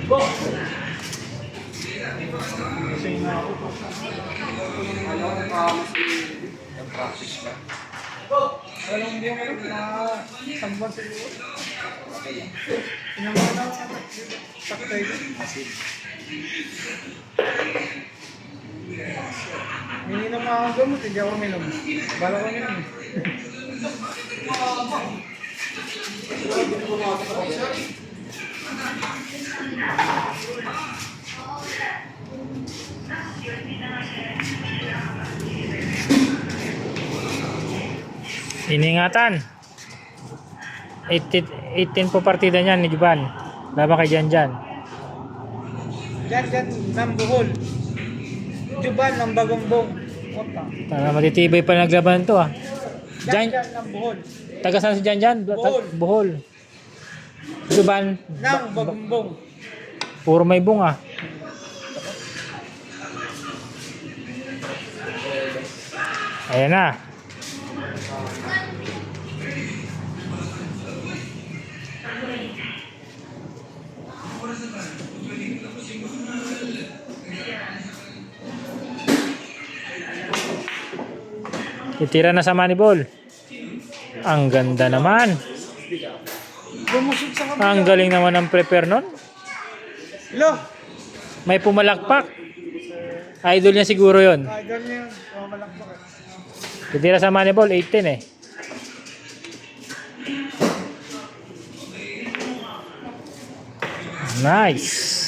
Kasi nga ako po. Alam ko na mas practice ka. Alam mo yung mga sambal siguro. Pinamana na sakta yun. Mininom nga akong gamot, hindi ako minom. Bala ko minom. Iningatan. 18 po partida niyan ni Juban. Laban kay Janjan. Diyan, ng Bohol. Juban ng Bagombong. Opa. Matitibay pa naglaban to ah. Diyan ng Bohol. Taga saan si Janjan? Bohol. Bohol. Juban. Ng Bagombong. Puro may bunga. Ayan na. Titira na sa Moneyball. Ang ganda naman. Bumusog sa kamay. Ang galing naman ng prepare nun. Lo! May pumalakpak. Idol niya siguro yon. Idol niya yun. Malakpak eh. Titira sa Moneyball, 18 eh. Nice.